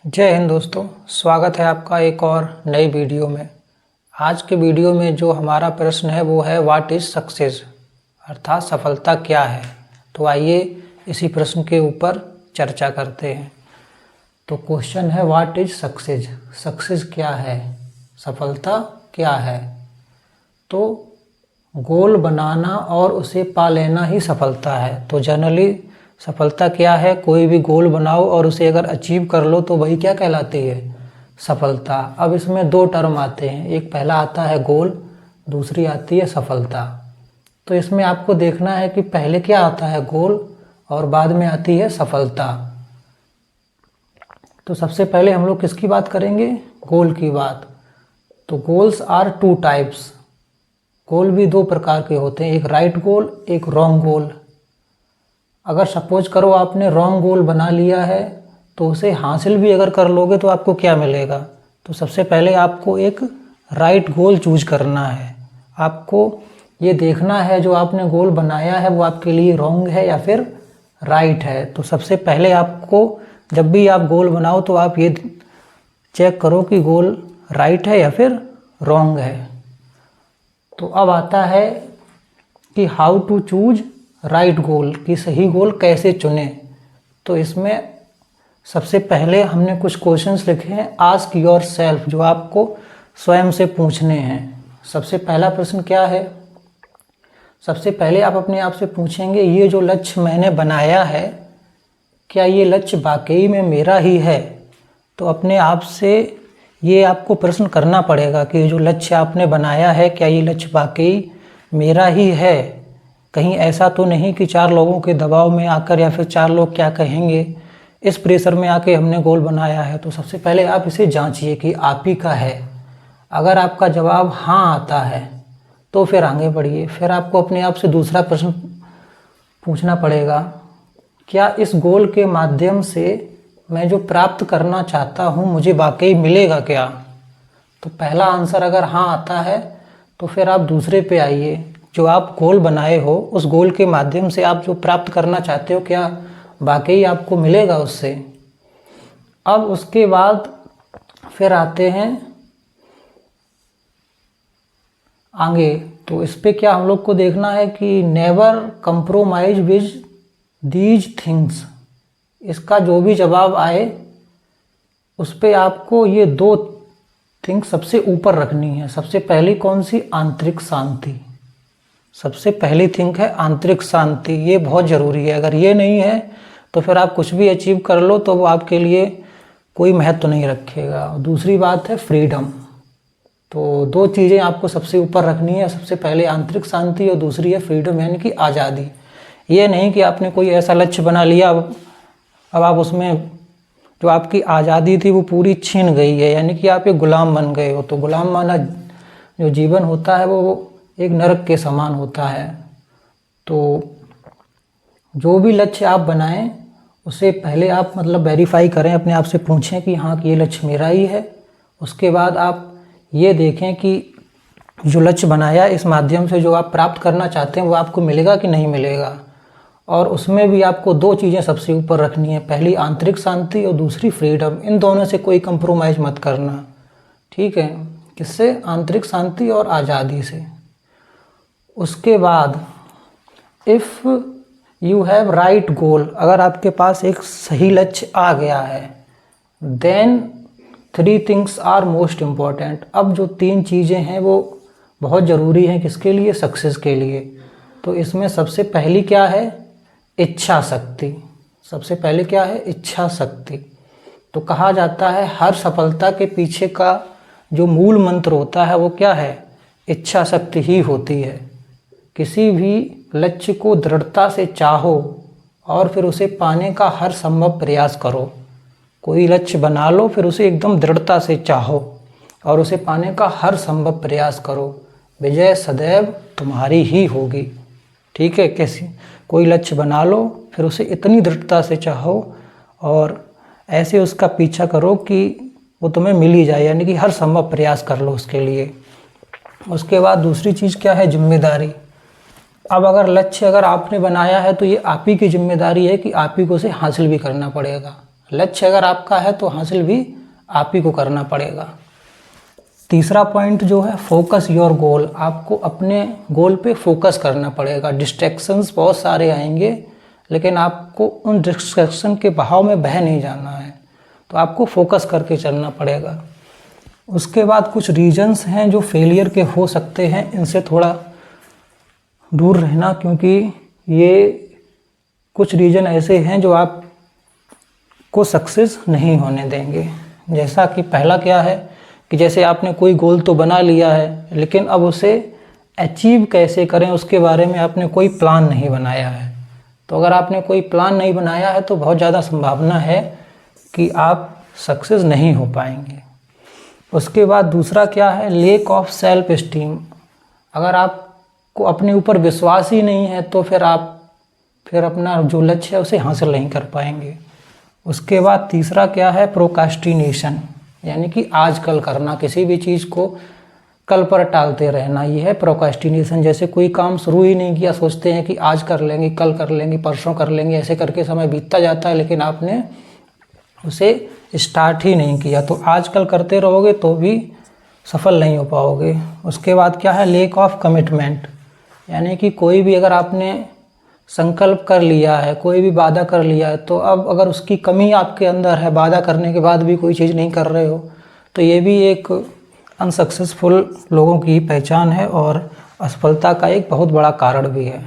जय हिंद दोस्तों, स्वागत है आपका एक और नई वीडियो में। आज के वीडियो में जो हमारा प्रश्न है वो है व्हाट इज़ सक्सेस, अर्थात सफलता क्या है। तो आइए इसी प्रश्न के ऊपर चर्चा करते हैं। तो क्वेश्चन है व्हाट इज़ सक्सेस, सक्सेस क्या है, सफलता क्या है। तो गोल बनाना और उसे पा लेना ही सफलता है। तो जनरली सफलता क्या है, कोई भी गोल बनाओ और उसे अगर अचीव कर लो तो वही क्या कहलाती है, सफलता। अब इसमें दो टर्म आते हैं, एक पहला आता है गोल, दूसरी आती है सफलता। तो इसमें आपको देखना है कि पहले क्या आता है, गोल, और बाद में आती है सफलता। तो सबसे पहले हम लोग किसकी बात करेंगे, गोल की बात। तो गोल्स आर टू टाइप्स, गोल भी दो प्रकार के होते हैं, एक राइट गोल, एक रॉन्ग गोल। अगर सपोज करो आपने रॉन्ग गोल बना लिया है तो उसे हासिल भी अगर कर लोगे तो आपको क्या मिलेगा। तो सबसे पहले आपको एक राइट गोल चूज करना है। आपको ये देखना है जो आपने गोल बनाया है वो आपके लिए रॉन्ग है या फिर राइट है। तो सबसे पहले आपको जब भी आप गोल बनाओ तो आप ये चेक करो कि गोल राइट है या फिर रॉन्ग है। तो अब आता है कि how to choose right goal, कि सही गोल कैसे चुने। तो इसमें सबसे पहले हमने कुछ क्वेश्चंस लिखे हैं, आस्क योर सेल्फ, जो आपको स्वयं से पूछने हैं। सबसे पहला प्रश्न क्या है, सबसे पहले आप अपने आप से पूछेंगे ये जो लक्ष्य मैंने बनाया है क्या ये लक्ष्य वाकई में मेरा ही है। तो अपने आप से ये आपको प्रश्न करना पड़ेगा कि जो लक्ष्य आपने बनाया है क्या ये लक्ष्य वाकई मेरा ही है। कहीं ऐसा तो नहीं कि चार लोगों के दबाव में आकर या फिर चार लोग क्या कहेंगे इस प्रेशर में आके हमने गोल बनाया है। तो सबसे पहले आप इसे जांचिए कि आप ही का है। अगर आपका जवाब हाँ आता है तो फिर आगे बढ़िए। फिर आपको अपने आप से दूसरा प्रश्न पूछना पड़ेगा, क्या इस गोल के माध्यम से मैं जो प्राप्त करना चाहता हूँ मुझे वाकई मिलेगा क्या। तो पहला आंसर अगर हाँ आता है तो फिर आप दूसरे पे आइए, जो आप गोल बनाए हो उस गोल के माध्यम से आप जो प्राप्त करना चाहते हो क्या वाकई आपको मिलेगा उससे। अब उसके बाद फिर आते हैं आगे। तो इस पे क्या हम लोग को देखना है कि never compromise with these things, इसका जो भी जवाब आए उस पे आपको ये दो थिंग्स सबसे ऊपर रखनी है। सबसे पहली कौन सी, आंतरिक शांति। सबसे पहली थिंग है आंतरिक शांति, ये बहुत ज़रूरी है। अगर ये नहीं है तो फिर आप कुछ भी अचीव कर लो तो वो आपके लिए कोई महत्व नहीं रखेगा। दूसरी बात है फ्रीडम। तो दो चीज़ें आपको सबसे ऊपर रखनी है, सबसे पहले आंतरिक शांति और दूसरी है फ्रीडम, यानी कि आज़ादी। ये नहीं कि आपने कोई ऐसा लक्ष्य बना लिया अब आप उसमें जो आपकी आज़ादी थी वो पूरी छीन गई है, यानी कि आप एक गुलाम बन गए हो। तो गुलाम माना जो जीवन होता है वो एक नरक के समान होता है। तो जो भी लक्ष्य आप बनाएं उसे पहले आप वेरीफाई करें, अपने आप से पूछें कि हाँ कि ये लक्ष्य मेरा ही है। उसके बाद आप ये देखें कि जो लक्ष्य बनाया इस माध्यम से जो आप प्राप्त करना चाहते हैं वो आपको मिलेगा कि नहीं मिलेगा। और उसमें भी आपको दो चीज़ें सबसे ऊपर रखनी है, पहली आंतरिक शांति और दूसरी फ्रीडम। इन दोनों से कोई कंप्रोमाइज़ मत करना, ठीक है। किससे, आंतरिक शांति और आज़ादी से। उसके बाद if you have right goal, अगर आपके पास एक सही लक्ष्य आ गया है, then three things are most important. अब जो तीन चीज़ें हैं वो बहुत ज़रूरी हैं किसके लिए, सक्सेस के लिए। तो इसमें सबसे पहली क्या है, इच्छा शक्ति। सबसे पहले क्या है, इच्छा शक्ति। तो कहा जाता है हर सफलता के पीछे का जो मूल मंत्र होता है वो क्या है, इच्छा शक्ति ही होती है। किसी भी लक्ष्य को दृढ़ता से चाहो और फिर उसे पाने का हर संभव प्रयास करो। कोई लक्ष्य बना लो, फिर उसे एकदम दृढ़ता से चाहो और उसे पाने का हर संभव प्रयास करो। विजय सदैव तुम्हारी ही होगी, ठीक है। कैसी, कोई लक्ष्य बना लो, फिर उसे इतनी दृढ़ता से चाहो और ऐसे उसका पीछा करो कि वो तुम्हें मिल ही जाए, यानी कि हर संभव प्रयास कर लो उसके लिए। उसके बाद दूसरी चीज़ क्या है, जिम्मेदारी। अब अगर आपने बनाया है तो ये आप ही की जिम्मेदारी है कि आप ही को उसे हासिल भी करना पड़ेगा। लक्ष्य अगर आपका है तो हासिल भी आप ही को करना पड़ेगा। तीसरा पॉइंट जो है फोकस योर गोल, आपको अपने गोल पे फोकस करना पड़ेगा। डिस्ट्रैक्शंस बहुत सारे आएंगे लेकिन आपको उन डिस्ट्रैक्शन के बहाव में बह नहीं जाना है, तो आपको फोकस करके चलना पड़ेगा। उसके बाद कुछ रीजंस हैं जो फेलियर के हो सकते हैं, इनसे थोड़ा दूर रहना, क्योंकि ये कुछ रीजन ऐसे हैं जो आपको सक्सेस नहीं होने देंगे। जैसा कि पहला क्या है कि जैसे आपने कोई गोल तो बना लिया है लेकिन अब उसे अचीव कैसे करें उसके बारे में आपने कोई प्लान नहीं बनाया है। तो अगर आपने कोई प्लान नहीं बनाया है तो बहुत ज़्यादा संभावना है कि आप सक्सेस नहीं हो पाएंगे। उसके बाद दूसरा क्या है, लैक ऑफ सेल्फ एस्टीम। अगर आपको अपने ऊपर विश्वास ही नहीं है तो फिर आप अपना जो लक्ष्य है उसे हासिल नहीं कर पाएंगे। उसके बाद तीसरा क्या है, प्रोक्रास्टिनेशन, यानी कि आज कल करना, किसी भी चीज़ को कल पर टालते रहना, ये है प्रोक्रास्टिनेशन। जैसे कोई काम शुरू ही नहीं किया, सोचते हैं कि आज कर लेंगे, कल कर लेंगे, परसों कर लेंगे, ऐसे करके समय बीतता जाता है लेकिन आपने उसे स्टार्ट ही नहीं किया। तो आजकल करते रहोगे तो भी सफल नहीं हो पाओगे। उसके बाद क्या है, लैक ऑफ कमिटमेंट, यानी कि कोई भी अगर आपने संकल्प कर लिया है, कोई भी वादा कर लिया है, तो अब अगर उसकी कमी आपके अंदर है, वादा करने के बाद भी कोई चीज़ नहीं कर रहे हो, तो ये भी एक अनसक्सेसफुल लोगों की पहचान है और असफलता का एक बहुत बड़ा कारण भी है।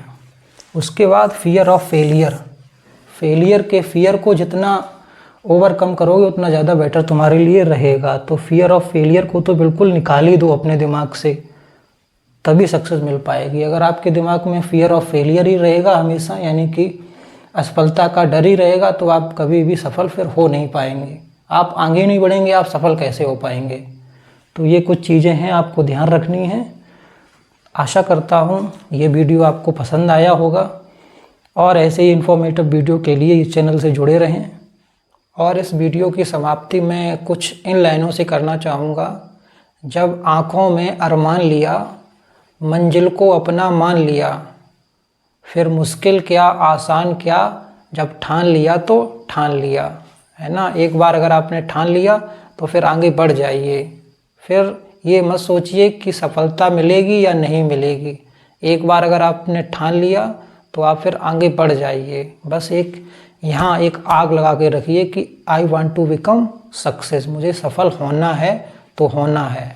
उसके बाद फियर ऑफ फेलियर के फियर को जितना ओवरकम करोगे उतना ज़्यादा बेटर तुम्हारे लिए रहेगा। तो फियर ऑफ फेलियर को तो बिल्कुल निकाल ही दो अपने दिमाग से, तभी सक्सेस मिल पाएगी। अगर आपके दिमाग में फियर ऑफ फेलियर ही रहेगा हमेशा, यानी कि असफलता का डर ही रहेगा, तो आप कभी भी सफल फिर हो नहीं पाएंगे। आप आगे नहीं बढ़ेंगे, आप सफल कैसे हो पाएंगे। तो ये कुछ चीज़ें हैं आपको ध्यान रखनी है। आशा करता हूँ ये वीडियो आपको पसंद आया होगा और ऐसे ही इन्फॉर्मेटिव वीडियो के लिए इस चैनल से जुड़े रहें। और इस वीडियो की समाप्ति मैं कुछ इन लाइनों से करना चाहूँगा, जब आँखों में अरमान लिया, मंजिल को अपना मान लिया, फिर मुश्किल क्या आसान क्या, जब ठान लिया तो ठान लिया, है ना। एक बार अगर आपने ठान लिया तो फिर आगे बढ़ जाइए। फिर ये मत सोचिए कि सफलता मिलेगी या नहीं मिलेगी। एक बार अगर आपने ठान लिया तो आप फिर आगे बढ़ जाइए। बस यहाँ एक आग लगा के रखिए कि I want to become success, मुझे सफल होना है तो होना है।